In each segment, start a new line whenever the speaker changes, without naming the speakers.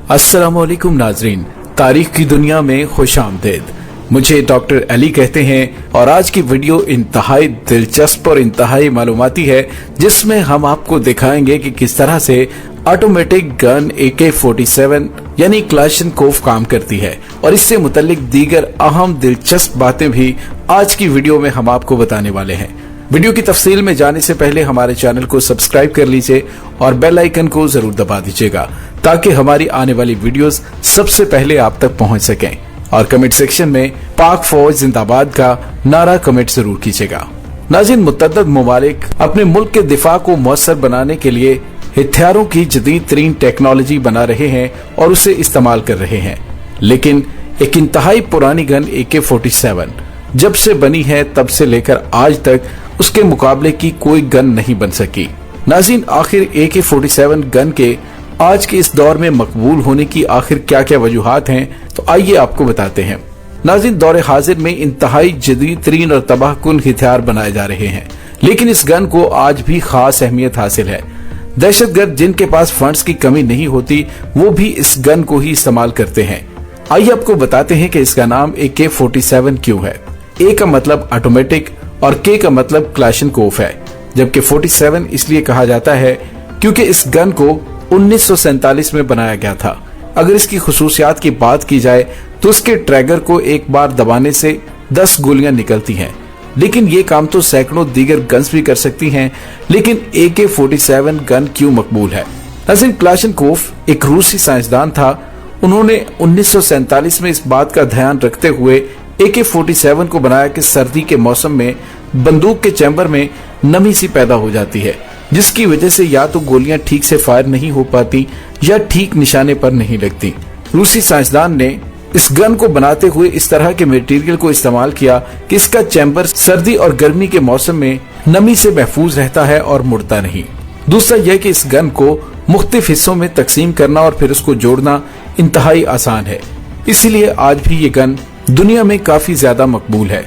अस्सलामुअलैकुम नाजरीन, तारीख की दुनिया में खुशामदीद। मुझे डॉक्टर अली कहते हैं और आज की वीडियो इंतहाई दिलचस्प और इंतहाई मालूमाती है, जिसमें हम आपको दिखाएंगे कि किस तरह से ऑटोमेटिक गन AK-47 यानी क्लाशनकोव काम करती है और इससे मुतल्लिक दीगर अहम दिलचस्प बातें भी आज की वीडियो में हम आपको बताने वाले हैं। वीडियो की तफसील में जाने से पहले हमारे चैनल को सब्सक्राइब कर लीजिए और बेल आइकन को जरूर दबा दीजिएगा ताकि हमारी आने वाली वीडियोस सबसे पहले आप तक पहुंच सकें। और कमेंट सेक्शन में पाक फौज जिंदाबाद का नारा कमेंट जरूर कीजिएगा। नाज़रीन, मुतअद्दिद मुमालिक अपने मुल्क के दिफा को मौसर बनाने के लिए हथियारों की जदीद तरीन टेक्नोलॉजी बना रहे हैं और उसे इस्तेमाल कर रहे हैं, लेकिन एक इंतहाई पुरानी गन AK-47 जब से बनी है तब से लेकर आज तक उसके मुकाबले की कोई गन नहीं बन सकी। नाज़रीन, आखिर AK-47 गन के आज के इस दौर में मकबूल होने की आखिर क्या क्या वजूहात हैं, तो आइए आपको बताते हैं। नाज़रीन, दौर हाजिर में इंतहाई जदीद तरीन और तबाहकुन हथियार बनाए जा रहे हैं, लेकिन इस गन को आज भी खास अहमियत हासिल है। दहशतगर्द जिनके पास फंड्स की कमी नहीं होती वो भी इस गन को ही इस्तेमाल करते हैं। आइए आपको बताते हैं कि इसका नाम AK-47 क्यों है। A का मतलब ऑटोमेटिक और K का मतलब क्लाशनकोव है, जबकि 47 इसलिए कहा जाता है क्योंकि इस गन को 1947 में बनाया गया था। अगर इसकी खुसूसियात की बात की जाए तो उसके ट्रैगर को एक बार दबाने से 10 गोलियां निकलती हैं, लेकिन ये काम तो सैकड़ों दीगर गन्स भी कर सकती हैं। लेकिन AK-47 गन क्यों मकबूल है? नाज़रीन, क्लाशनकोव एक रूसी साइंसदान था। उन्होंने 1947 में इस बात का ध्यान रखते हुए AK-47 को बनाया कि सर्दी के मौसम में बंदूक के चैम्बर में नमी सी पैदा हो जाती है, जिसकी वजह से या तो गोलियां ठीक से फायर नहीं हो पाती या ठीक निशाने पर नहीं लगती। रूसी साइंसदान ने इस गन को बनाते हुए इस तरह के मटेरियल को इस्तेमाल किया कि इसका चैम्बर सर्दी और गर्मी के मौसम में नमी से महफूज रहता है और मुड़ता नहीं। दूसरा यह कि इस गन को मुख्तलिफ हिस्सों में तकसीम करना और फिर उसको जोड़ना इंतहाई आसान है, इसीलिए आज भी ये गन दुनिया में काफी ज्यादा मकबूल है।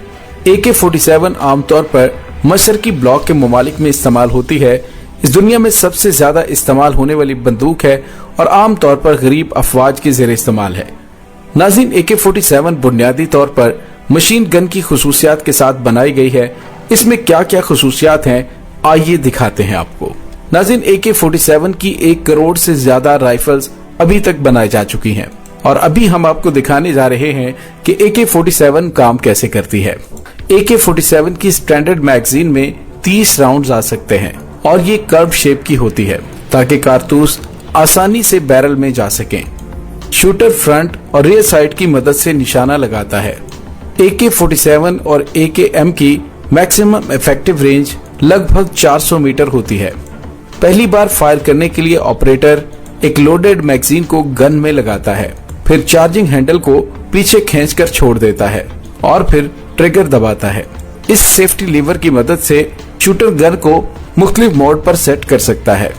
AK-47 आमतौर पर मशरकी ब्लॉक के ममालिक में इस्तेमाल होती है। इस दुनिया में सबसे ज्यादा इस्तेमाल होने वाली बंदूक है और आमतौर पर गरीब अफवाज के ज़ेरे इस्तेमाल है। नाज़रीन, AK-47 बुनियादी तौर पर मशीन गन की खुसूसियात के साथ बनाई गई है। इसमें क्या क्या खुसूसियात हैं आइए दिखाते हैं आपको। नाज़रीन, AK-47 की 1 करोड़ से ज्यादा राइफल्स अभी तक बनाई जा चुकी हैं और अभी हम आपको दिखाने जा रहे हैं कि AK-47 काम कैसे करती है। AK-47 की स्टैंडर्ड मैगजीन में 30 राउंड्स आ सकते हैं और ये कर्व शेप की होती है ताकि कारतूस आसानी से बैरल में जा सकें। शूटर फ्रंट और रियर साइड की मदद से निशाना लगाता है। AK-47 और AKM की मैक्सिमम इफेक्टिव रेंज लगभग 400 मीटर होती है। पहली बार फायर करने के लिए ऑपरेटर एक लोडेड मैगजीन को गन में लगाता है, फिर चार्जिंग हैंडल को पीछे खींचकर छोड़ देता है और फिर ट्रिगर दबाता है। इस सेफ्टी लीवर की मदद से शूटर गन को मुख्तलिफ मोड पर सेट कर सकता है।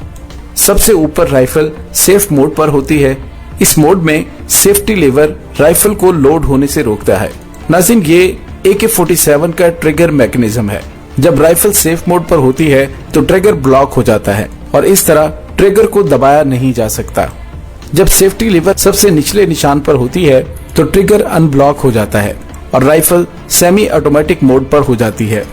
सबसे ऊपर राइफल सेफ मोड पर होती है। इस मोड में सेफ्टी लीवर राइफल को लोड होने से रोकता है। नाज़रीन, ये AK-47 का ट्रिगर मैकेनिज्म है। जब राइफल सेफ मोड पर होती है तो ट्रिगर ब्लॉक हो जाता है और इस तरह ट्रिगर को दबाया नहीं जा सकता। जब सेफ्टी लीवर सबसे निचले निशान पर होती है तो ट्रिगर अनब्लॉक हो जाता है और राइफल सेमी ऑटोमेटिक मोड पर हो जाती है।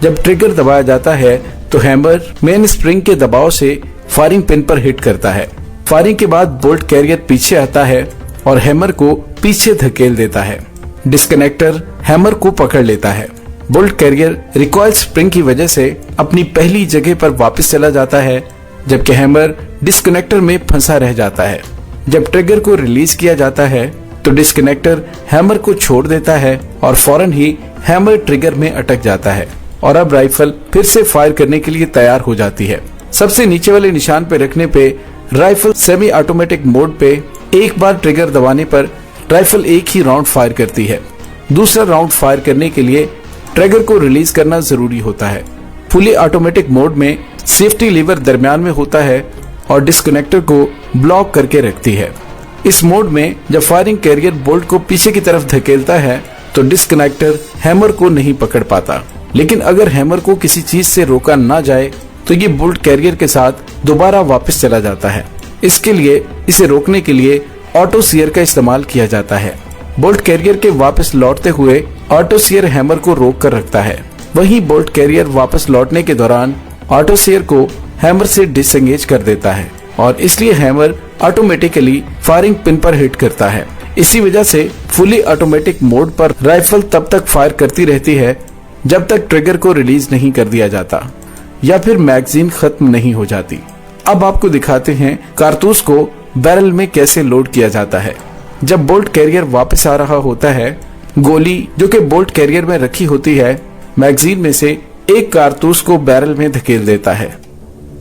जब ट्रिगर दबाया जाता है तो हैमर मेन स्प्रिंग के दबाव से फायरिंग पिन पर हिट करता है। फायरिंग के बाद बोल्ट कैरियर पीछे आता है और हैमर को पीछे धकेल देता है। डिस्कनेक्टर हैमर को पकड़ लेता है। बोल्ट कैरियर रिकॉइल स्प्रिंग की वजह से अपनी पहली जगह पर वापस चला जाता है, जबकि हैमर डिस्कनेक्टर में फंसा रह जाता है। जब ट्रिगर को रिलीज किया जाता है तो डिस्कनेक्टर हैमर को छोड़ देता है और फौरन ही हैमर ट्रिगर में अटक जाता है और अब राइफल फिर से फायर करने के लिए तैयार हो जाती है। सबसे नीचे वाले निशान पे रखने पे राइफल सेमी ऑटोमेटिक मोड पे एक बार ट्रिगर दबाने पर राइफल एक ही राउंड फायर करती है। दूसरा राउंड फायर करने के लिए ट्रिगर को रिलीज करना जरूरी होता है। फुली ऑटोमेटिक मोड में सेफ्टी लीवर दरमियान में होता है और डिस्कनेक्टर को ब्लॉक करके रखती है। इस मोड में जब फायरिंग कैरियर बोल्ट को पीछे की तरफ धकेलता है तो डिस्कनेक्टर हैमर को नहीं पकड़ पाता, लेकिन अगर हैमर को किसी चीज से रोका ना जाए तो ये बुलेट कैरियर के साथ दोबारा वापस चला जाता है। इसके लिए इसे रोकने के लिए ऑटो सीयर का इस्तेमाल किया जाता है। बुलेट कैरियर के वापस लौटते हुए ऑटो सीयर हैमर को रोक कर रखता है। वहीं बुलेट कैरियर वापस लौटने के दौरान ऑटो सीयर को हैमर से डिसएंगेज कर देता है और इसलिए हैमर ऑटोमेटिकली फायरिंग पिन पर हिट करता है। इसी वजह से फुली ऑटोमेटिक मोड पर राइफल तब तक फायर करती रहती है जब तक ट्रिगर को रिलीज नहीं कर दिया जाता या फिर मैगजीन खत्म नहीं हो जाती। अब आपको दिखाते हैं कारतूस को बैरल में कैसे लोड किया जाता है। जब बोल्ट कैरियर वापस आ रहा होता है, गोली जो कि बोल्ट कैरियर में रखी होती है मैगजीन में से एक कारतूस को बैरल में धकेल देता है।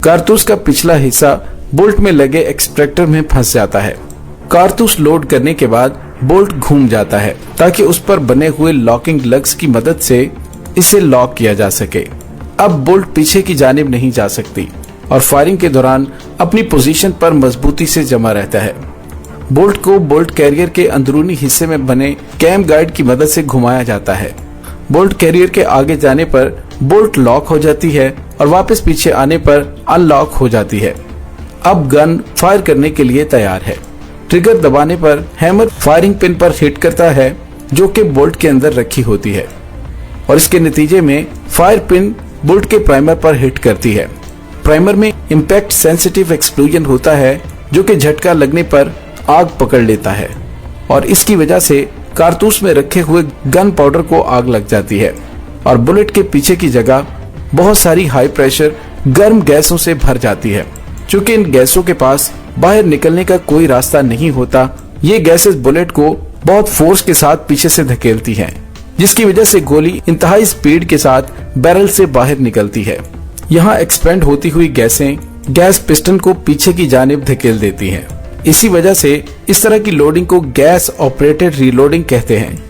कारतूस का पिछला हिस्सा बोल्ट में लगे एक्सट्रैक्टर में फंस जाता है। कारतूस लोड करने के बाद बोल्ट घूम जाता है ताकि उस पर बने हुए लॉकिंग लग्स की मदद से इसे लॉक किया जा सके। अब बोल्ट पीछे की जानिब नहीं जा सकती और फायरिंग के दौरान अपनी पोजीशन पर मजबूती से जमा रहता है। बोल्ट को बोल्ट कैरियर के अंदरूनी हिस्से में बने कैम गाइड की मदद से घुमाया जाता है। बोल्ट कैरियर के आगे जाने पर बोल्ट लॉक हो जाती है और वापस पीछे आने पर अनलॉक हो जाती है। अब गन फायर करने के लिए तैयार है। ट्रिगर दबाने पर हैमर फायरिंग पिन पर हिट करता है जो कि बोल्ट के अंदर रखी होती है और इसके नतीजे में फायर पिन बोल्ट के प्राइमर पर हिट करती है। प्राइमर में इम्पैक्ट सेंसिटिव एक्सप्लोजन होता है जो कि झटका लगने पर आग पकड़ लेता है और इसकी वजह से कारतूस में रखे हुए गन पाउडर को आग लग जाती है और बुलेट के पीछे की जगह बहुत सारी हाई प्रेशर गर्म गैसों से भर जाती है। चूंकि इन गैसों के पास बाहर निकलने का कोई रास्ता नहीं होता, ये गैसेस बुलेट को बहुत फोर्स के साथ पीछे से धकेलती हैं, जिसकी वजह से गोली इंतहाई स्पीड के साथ बैरल से बाहर निकलती है। यहाँ एक्सपेंड होती हुई गैसें गैस पिस्टन को पीछे की जानिब धकेल देती हैं। इसी वजह से इस तरह की लोडिंग को गैस ऑपरेटेड रीलोडिंग कहते हैं।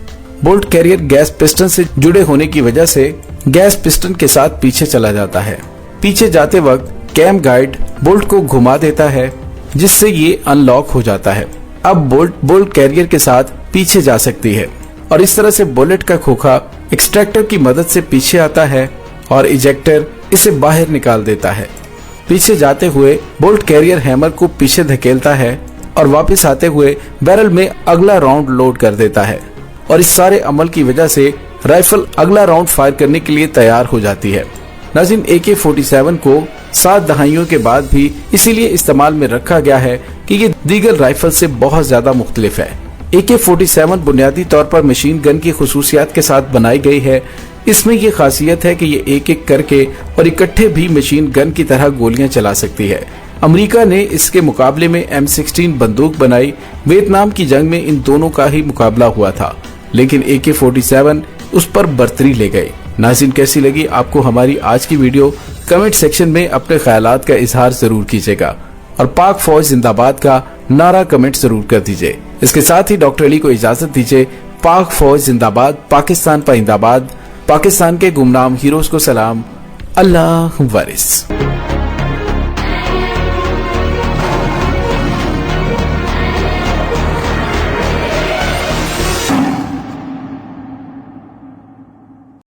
बोल्ट कैरियर गैस पिस्टन से जुड़े होने की वजह से गैस पिस्टन के साथ पीछे चला जाता है। पीछे जाते वक्त कैम गाइड बोल्ट को घुमा देता है जिससे ये अनलॉक हो जाता है। अब बोल्ट कैरियर के साथ पीछे जा सकती है और इस तरह से बुलेट का खोखा एक्सट्रैक्टर की मदद से पीछे आता है और इजेक्टर इसे बाहर निकाल देता है। पीछे जाते हुए बोल्ट कैरियर हैमर को पीछे धकेलता है और वापस आते हुए बैरल में अगला राउंड लोड कर देता है और इस सारे अमल की वजह से राइफल अगला राउंड फायर करने के लिए तैयार हो जाती है। नाज़रीन, AK-47 को 7 दहाइयों के बाद भी इसीलिए इस्तेमाल में रखा गया है कि ये दीगर राइफल से बहुत ज्यादा मुख्तलिफ है। AK-47 बुनियादी तौर पर मशीन गन की खुसूसियात के साथ बनाई गई है। इसमें ये खासियत है कि ये एक एक करके और इकट्ठे भी मशीन गन की तरह गोलियां चला सकती है। अमेरिका ने इसके मुकाबले में M16 बंदूक बनाई। वियतनाम की जंग में इन दोनों का ही मुकाबला हुआ था, लेकिन AK-47 उस पर बर्तरी ले गए। नाज़रीन, कैसी लगी आपको हमारी आज की वीडियो? कमेंट सेक्शन में अपने ख्यालात का इजहार जरूर कीजिएगा और पाक फौज जिंदाबाद का नारा कमेंट जरूर कर दीजिए। इसके साथ ही डॉक्टर अली को इजाजत दीजिए। पाक फौज जिंदाबाद, पाकिस्तान पाइंदाबाद, पाकिस्तान के गुमनाम हीरोज को सलाम, अल्लाह वारिस।